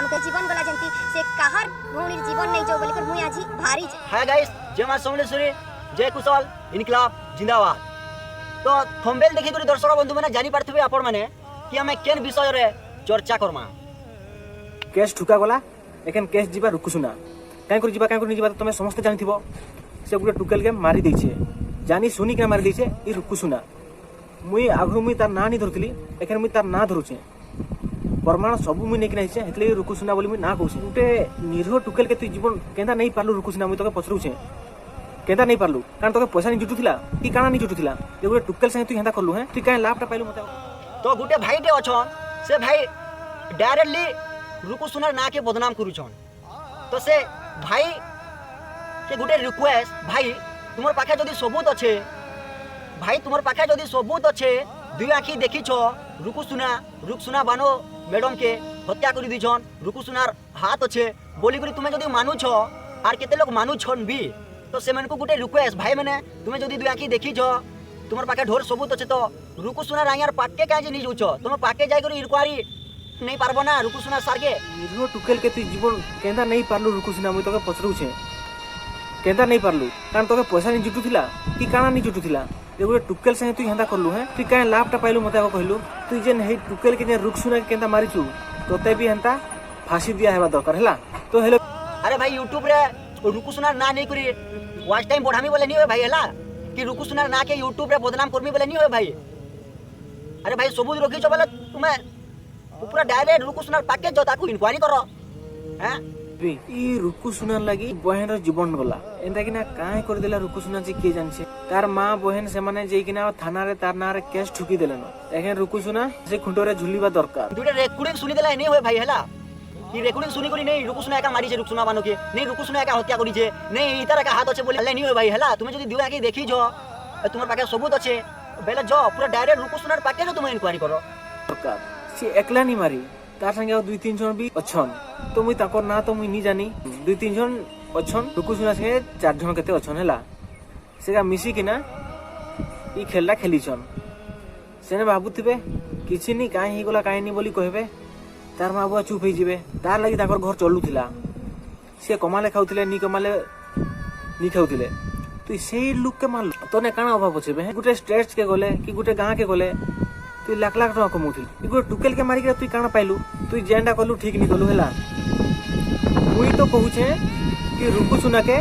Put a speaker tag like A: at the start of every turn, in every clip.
A: हमके जीवन गला जंती से काहर भौणीर जीवन नहीं जो बोलिकर मुई आज भारी
B: हाय गाइस, जय मां समलेश्वरी, जय कुशल, इनकलाब जिंदाबाद। तो थंबनेल देखि करी दर्शक बंधु माने जानि पारथिबे आपण माने कि हमें केन विषय रे चर्चा करमा।
C: केस ठुका गला एखन केस जीवा रुकुसुना काई कर जीवा काई कर जीवा तमे समस्त जानिथिबो से गुटे टुकेल के मारी दैछे जानी सुनी के मारी दैछे ई रुकुसुना मुई आगु मुई तार ना नी धरतली एखन मुई तार ना धरुछे प्रमाण सब मुई नेक नाइछे हेतले रुकुसुना बोली मुई ना कहूछी गुटे निरह टुकेल के तू जीवन केंदा नहीं पारलु रुकुसुना मुई तके पछरुछे केंदा नहीं पारलु कारण तके पैसा नहीं जुटुथिला कि काना नहीं जुटुथिला ए गुटे टुकेल से तू हेंदा करलु है तू काई लाभटा पाइलु मते
B: तो गुटे भाई टे अछन से भाई डायरेक्टली रुकुसुनार ना के बदनाम करूछन। तो से भाई के गुटे रिक्वेस्ट भाई तुमर पाखे जदी सबूत अच्छे भाई तुमर पाखे जदी सबूत अच्छे दुई आखी देखी छो रुकुसुना बानो मैडम के हत्या करी दिछन रुकुसुनार हाथ अच्छे बोली करी तुमे जदी मानु छो आर केते लोग मानु छन भी तो से मन को गुटे रिक्वेस्ट भाई माने तुमे जदी दुई आखी देखी छो तुमर पाखे ढोर सबूत अच्छे तो रुकुसुना रायार पाके काहे जे नी जुछो तुम पाके जाय करी इनक्वारी नहीं पारबो ना रुकुसुना सार के
C: निरह टुकेल के तू जीवन केंदा नहीं पारलु रुकुसुना मुई तके पछरुछे केंदा नहीं पारलु कारण तके पैसा नहीं जुटुथिला कि काना नहीं जुटुथिला ए गुटे टुकेल से तू हेंदा करलु है तू काहे लाभटा पाइलु मते कहलु तू जेन हे टुकेल के जे रुकुसुना के केंदा मारिछु तोते भी हेंता फांसी दिया हेबा दरकार हैला तो हेलो
B: अरे भाई यूट्यूब रे रुकुसुना ना नहीं करी वॉच टाइम बढ़ामी बोले नहीं होय भाई हैला कि रुकुसुना ना के यूट्यूब रे बदनाम करमी बोले नहीं होय भाई। अरे भाई सबूत रखी छ बोले तुमे पूरा डायरेक्ट रुकुसुनार पाके जो ताकू इनक्वारी करो हैं
C: ई रुकुसुना लगी बहन रो जीवन गला एंदा कि ना काहे कर देला रुकुसुना जी के जानछे तार मां बहन से माने जेई कि ना थाना रे तार ना रे केस ठुकी देलन एखन रुकुसुना से खुंटो रे झुलीबा दरकार
B: दुटे रेकॉर्डिंग सुनी देला नहीं होय भाई हैला कि रेकॉर्डिंग सुनी करी नहीं रुकुसुना एका मारी छे रुकुसुना बानो के नहीं रुकुसुना एका हत्या करी छे नहीं इतर एका हाथ अच्छे बोले नहीं होय भाई हैला तुमे जदी दुआ के देखी जो तुमर पाके सबूत अच्छे बेले जो पूरा डायरेक्ट रुकुसुनार पाके जो तुमे इनक्वारी करो
C: दरकार से एकला नहीं मारी तार संगे और 2-3 जन भी अछन तो मुई ताकर ना तो मुई नी जानी 2-3 जन अछन रुकुसुना से 4 जन केते अछन हैला सेगा मिसी कि ना ई खेलला खेलीछन सेने भाबुथिबे किछि नी काहे ही गला काहे नी बोली कहबे तार मां बुआ चुप हो जिवे तार लागि ताकर घर चलुथिला से कमाले खाउथिले नी कमाले नी खाउथिले तू सेही लुक के मारल तने काना अभाव छबे गुटे स्टेट्स के गले कि गुटे गां के गले तू लाख लाख टका कमौथिल एगो टुकेल के मारी के तू काना पाइलु तू जेंडा कलु ठीक नी कलु हैला मुई तो कहूछे कि रुकुसुना के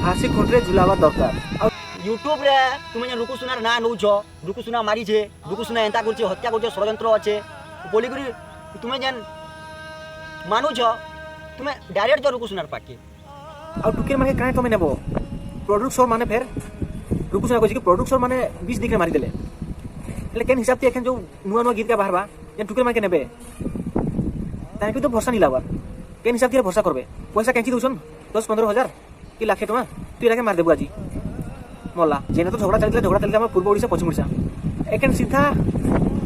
C: फांसी खोटरे झुलावा दरकार आ
B: यूट्यूब रे तुमे रुकुसुनार ना नौ छो रुकुसुना मारी छे रुकुसुना एंता करछे हत्या करछे षडयंत्र अच्छे बोली करी तुमे जेन मानु छो तुमे डायरेक्ट जो रुकुसुनार पाके
C: आ टुकेल माने काहे तमे नेबो प्रोड्यूसर माने फेर रुकुसुना कहछि कि प्रोड्यूसर माने 20 दिके मारी देले लेकिन हिसाब से एखन जो नुआ गीत का बाहरबा जेन टुकेल माने के नेबे ताके तो भरोसा नहीं लावा केन हिसाब से भरोसा करबे पैसा केंची दोछन 10-15 हजार कि लाखे टका तू इलाके मार देबो आजी मोला जेने तो झगड़ा चलते हम पूर्व ओडिसा पश्चिम ओडिसा एखन सीधा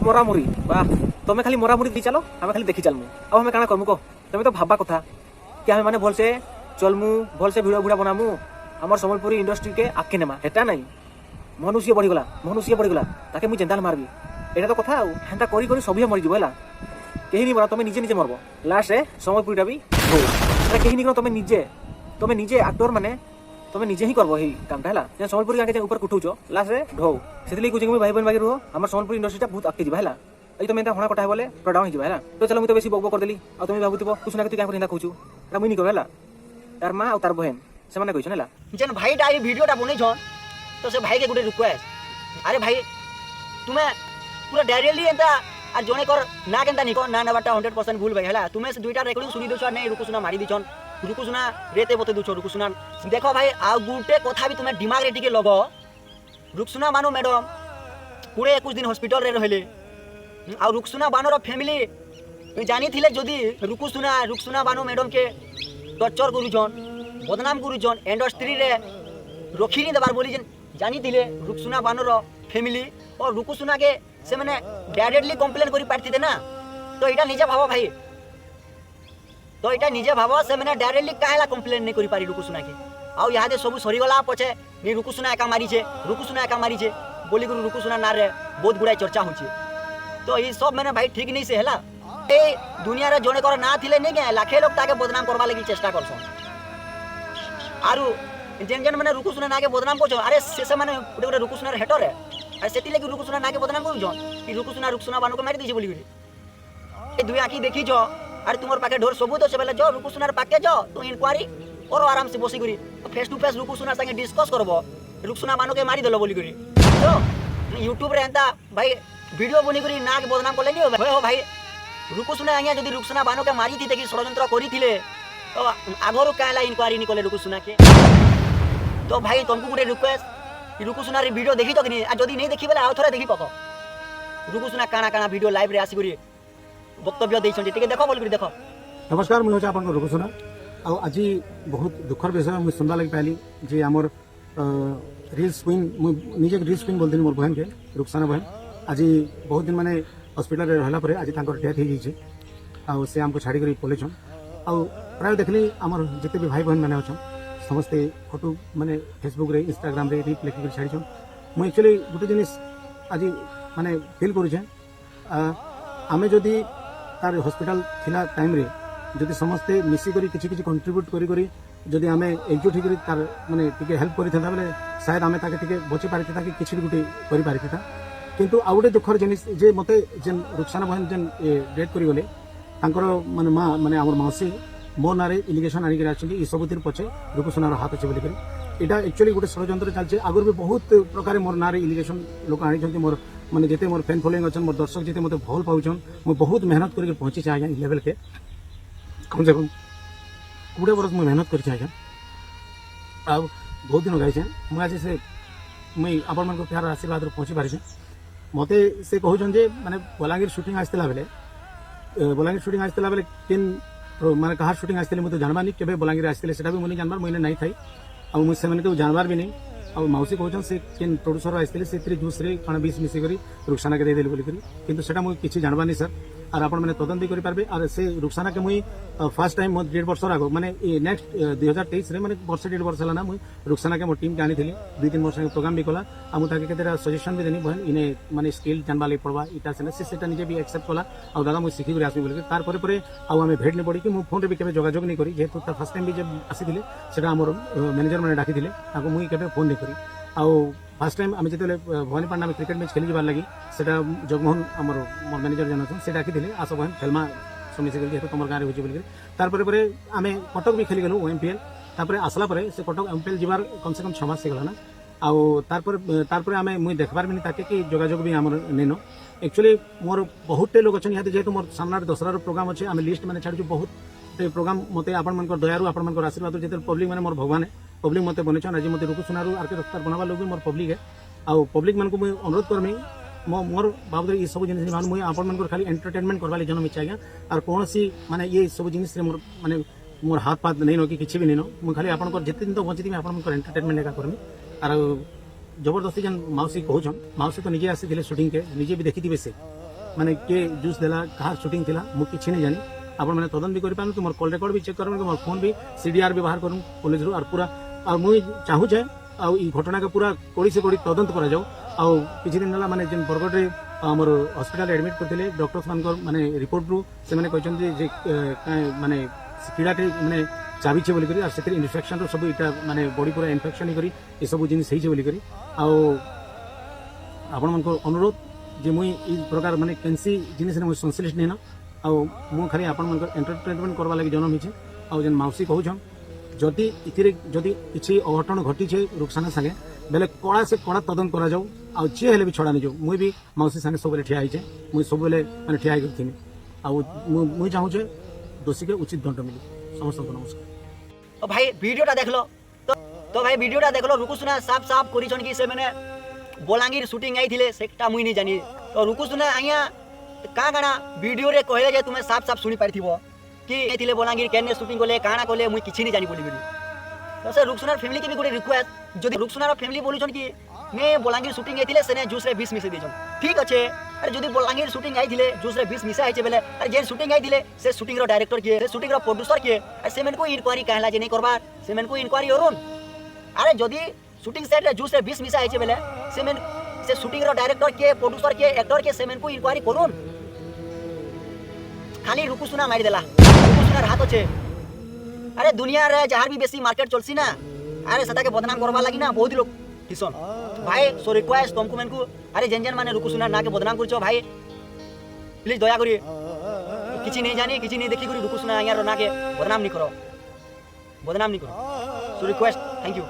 C: मोरामुरी वाह तमे खाली मोरामुरी दी चलो हमें खाली देखि चलमु अब हमें काना करमु को तमे तो भाबा कथा कि हमें माने भल से चलमु भल से वीडियो बनामु हमर संबलपुरी इंडस्ट्री के आके नेमा हेटा नहीं मनुष्य बढ़ीगला ताके मुझे जेंदाल मारबी एटा तो कथा हेंता करी करी सभी मरी जीव हैला केही नहीं मरा तमे निजे मरबो लास्ट रे समयपुरीटा भी हो अरे केही नहीं करो तमे निजे एक्टर माने तमे निजे ही करबो ही कामटा हैला जे समयपुरी आके ऊपर कुठौचो लास्ट रे ढो सेतली कुछ भाई बहन बागे रहो हमर समयपुरी इंडस्ट्रीटा बहुत आके जीव हैला एई तमे एंता होना कटा बोले तो डाउन जीव हैला तो चलो मु तो बेसी बकबक कर देली आ तमे भाबुतिबो कुछ ना के तू क्या करिंदा कहूछु रा मुई नहीं कर हैला तार मां और तार बहन से माने कहछन हैला
B: जेन भाईटा ई वीडियोटा बनै छन तो से भाई के गुटे रिक्वेस्ट अरे भाई तुमे पूरा डायरेक्टली एंता आ जने कर ना केंता निको ना नबाटा 100% भूल भाई हैला तुमे से दुईटा रेकॉर्डिंग सुनी दोछ नै रुकुसुना मारी दिछन रुकुसुना रेते बते दोछ रुकुसुना देखो भाई आ गुटे कथा भी तुमे दिमाग रे टिके लगो रुकुसुना मानो मैडम पूरे 21 दिन हॉस्पिटल रे रहले आ रुकुसुना बानो रो फैमिली जानी थिले जदी रुकुसुना बानो मैडम के टॉर्चर करूछन बदनाम करूछन इंडस्ट्री रे रखी नहीं दबार बोली जानी थिले रुकुसुना बानो रो फैमिली और रुकुसुना के से माने डायरेक्टली कंप्लेन करी पारती ना तो एटा निजे भाबो भाई तो एटा निजे भाबो से माने डायरेक्टली काहेला कंप्लेन नहीं करी पारी रुकुसुना के आउ यहाँ दे सब सरी गला पछे नि रुकुसुना एका मारी छे बोली गुरु रुकुसुना ना रे बहुत गुड़ाई चर्चा होची तो ये सब मैंने भाई ठीक नहीं से हैला ए दुनिया रे जोने कर ना थिले नहीं के लाखे लोग ताके बदनाम करवा लगी चेष्टा करछन आरु जेन जेन माने रुकुसुना ना के बदनाम करछन अरे से माने गोटे गोटे रुकुसुना रे हेटर रे अरे सेति लगी रुकुसुना ना के बदनाम करछन कि रुकुसुना बानु को मारि दिछि बोली ए दुई आखी देखी जो अरे तुमर पाके ढोर सबूत আছে बेले जो रुकुसुनार पाके जो तू इंक्वायरी करो आराम से बसी करी फेस टू फेस रुकुसुनार संगे डिस्कस करबो रुकुसुना मानो के मारी देलो बोली करी तो यूट्यूब रे एंता भाई वीडियो बनी करी ना के बदनाम करले नहीं हो भाई रुकुसुना आगे जदी रुकुसुना बानो के मारी थी देखि षडयंत्र करी थिले तो आगरो काला इंक्वायरी निकले रुकुसुना के तो भाई तुमको गुटे रिक्वेस्ट रुकुसुना रे वीडियो देखी तो कि नहीं जदी नहीं देखी बेले आ थोड़ा देखी पको रुकुसुना काना काना वीडियो लाइव रे आसी करी वक्तव्य देइछन टिके देखो बोल करी देखो
D: नमस्कार मुझे आपन रुकुसुना आज बहुत दुखर विषय मुझे सुनवा लगी पाली जे आमर रील्स क्वीन निजे रील्स क्वीन बोलते मोर बहन के रुकसाना बहन आज बहुत दिन माने हॉस्पिटल रे रहला परे आज तांकर डेथ हो जाइए आ से हमको छाड़ी करी पलेछन आ प्राय देखली आमर जिते भी भाई बहन माने अछन समस्ते फोटो माने फेसबुक रे इंस्टाग्राम रे रील लेखि छाड़ी छन मु एक्चुअली गुटे जिनिस आज माने फील करू छे आमे जदी तार हॉस्पिटल थिला टाइम रे जदि समस्ते मिसी करी किछि किछि कंट्रीब्यूट करी करी जदि आमे एकजुट होकरी तार माने टिके हेल्प करि था बेले शायद आमे ताके टिके बची पारि था कि किछि गुटे करि पारि था किंतु आ गुटे दुखर जिनिस जे मते जेन रुकसाना बहन जेन डेथ करी गले तांकर माने मां माने हमर मौसी मो नारे इलिगेशन आनी करी आछी ई सब दिन पछे रुकसानार हाथ अछि बोली करी एटा एक्चुअली गुटे षडयंत्र चलছে आगर भी बहुत प्रकार मोर नारे इलिगेशन लोक आनी छथि मोर माने जेते मोर फैन फॉलोइंग अछन मोर दर्शक जेते मते भल पाउछन मो बहुत मेहनत करके पहुंची छै आगे लेवल के कम से कम 20 वर्ष मैं मेहनत कर अब बहुत दिन गाई मुझे आज से मुई आपण मन को प्यार आशीर्वाद पहुँची पारी मते से कहून जे माने बलांगीर शूटिंग आसला बेले बलांगीर शूटिंग आसला बेले किन माने कहार शूटिंग आसले मुझे जानबानी केबे बलांगीर आसले सेटा भी मुझे जानबार मुझे नहीं थाई आ मुझसे मैंने जानबार भी नहीं आ मौसी कहून से किन प्रोड्यूसर आसले से जूस रे कण 20 मिसी करी रुकसाना के दे देली बोली करी किंतु सेटा मुझे किछि जानबानी सर और आपण मैंने तदंत भी करें और से रुकसाना के मुई फर्स्ट टाइम 1.5 वर्ष आगो माने नेक्स्ट 2023 रे माने वर्ष 1.5 वर्ष हला मुई रुकसाना के मो टीम के आनी थिली 2-3 वर्ष प्रोग्राम भी कला आ मु ताके केतेरा सजेशन भी देनी बहन इने माने स्किल जानबा ले पड़वा इटा से सेटा निजे भी एक्सेप्ट कला आ दादा मुई सिखि आसबी बोल तार परे परे आ हमें भेट नहीं पड़ी कि मु फोन रे भी केबे जोगाजोग नहीं करी जेहेतु तार फर्स्ट टाइम भी जब आसीथिले सेटा हमर मैनेजर माने डाकी थिले ताको मुई केबे फोन नहीं करी आ फर्स्ट टाइम आम जो भवानी पांडा में क्रिकेट मैच खेली जबार लगी सेटा जगमोहन आमर मोर मैनेजर जन अच्छे से डाकी आस बहन खेलमा समिसे जेहतु तुम गाँव में होगी तार आम कटक भी खेली गलु एमपीएल तापर आसला से कटक एमपीएल जबार कम से कम 6 मास गला ना आपर आम मुई देखबार भी ताके कि जोगाजोग भी आमर नेन एक्चुअली मोर बहुते लोग अच्छे यहाँ जेहतु मोर सामने 10 प्रोग्राम अच्छे आम लिस्ट मैंने छाड़ू बहुत प्रोग्राम मत आपण दयारू आपण आशीर्वाद जो पब्लिक मैंने मोर भगवान है पब्लिक मत बनैछन आज मत रुकुसुनारू आर के रफ्तार बनवा लोग भी मोर पब्लिक है आ पब्लिक मन को मुझे अनुरोध करमी मोर बाबद ये सब जिन मुझे आपण मन खाली एंटरटेनमेंट करवा जन्म इच्छा आज्ञा और कौन माने ये सब जिन मोर माने मोर हाथ पात नहीं नो कि किसी भी नहीं नो मुझे खाली आपन जिते दिन तो बची आपण एंटरटेनमेंट एका करमी और जबरदस्ती जन माउसी कहून माउसी तो निजे आसी शूटिंग के निजे भी देखी थे से माने के जूस देला कहाँ शूटिंग थी मुझे किसी नहीं जानी आप मैंने तदन भी कर मोर कॉल रिकॉर्ड भी चेक कर मोर फोन भी सीडीआर भी बाहर करूँ पुलिस रू और पूरा और मुझे चाहूचे आ घटना के पूरा कोड़ी से कोड़ी तदंत करा जाओ आउ किछि दिन हला माने जेन बरगड रे हमर हॉस्पिटल एडमिट करथिले डॉक्टर्स मानकर माने रिपोर्ट रू से माने कहचन जे माने कीड़ा के माने चाबी छे बोली करी और सेतिर इन्फेक्शन रो सब इटा माने बॉडी पूरा इन्फेक्शन करी ए सब जिनिस सही छे बोली करी आउ आपण मन को अनुरोध जे मुई ई प्रकार माने कैंसी जिनिस ने मुई संश्लिष्ट नै ना आउ मु खाली आपण मन को एंटरटेनमेंट करवा लागि जन्म हिचे आउ जेन माउसी कहउछन जदि इथिरे जदि किछि अघटन घटी छे रुकसाना संगे बेले कड़ा से कड़ा तदन करा जाऊ आ जे हेले भी छड़ा नै जाऊ मुई भी माउसी संगे सब बेले ठिया हिचे मुई सब बेले माने ठिया हिके थिनी आ मुई चाहू छे दोषी के उचित दंड मिले समस्त को नमस्कार
B: तो भाई वीडियोटा देखलो तो भाई वीडियोटा देखलो रुकुसुना साफ साफ करिछन कि से माने बलांगीर शूटिंग आई थिले सेटा मुई नै जानी तो रुकुसुना आइया का गाना वीडियो रे कहले जे तुमे साफ साफ सुनी पारथिबो कि एथिले बलांगीर केने शूटिंग कोले काना कोले मुई किछि नै जानी बोली बोली तो से रुकसुनार फैमिली के भी गोटे रिक्वेस्ट जदि रुकसुनार फैमिली बोलुछन कि मैं बलांगीर शूटिंग आइथिले सेने जूस रे 20 मिसे देछन ठीक अच्छे अरे जदि बलांगीर शूटिंग आइथिले जूस रे 20 मिसा आइछे बेले अरे जे शूटिंग आइथिले से शूटिंग रो डायरेक्टर के से शूटिंग रो प्रोड्यूसर के अरे सेमेन को इंक्वायरी कहला जे नै करबार सेमेन को इंक्वायरी ओरुन अरे जदि शूटिंग सेट रे जूस रे 20 मिसा आइछे बेले सेमेन से शूटिंग रो डायरेक्टर के प्रोड्यूसर के एक्टर के सेमेन को इंक्वायरी करुन खाली रुकु सुना मारी देला रुकु सुनार हाथ अच्छे अरे दुनिया रे जहाँ भी बेसी मार्केट चलसी ना अरे सदा के बदनाम करवा लगी ना बहुत लोग किसन भाई सो रिक्वेस्ट तुमको मैंने अरे जेन जेन माने रुकु सुना ना के बदनाम कर भाई प्लीज दया करी किसी नहीं जानी किसी नहीं देखी करी रुकु सुना यार ना के बदनाम नहीं करो सो रिक्वेस्ट थैंक यू।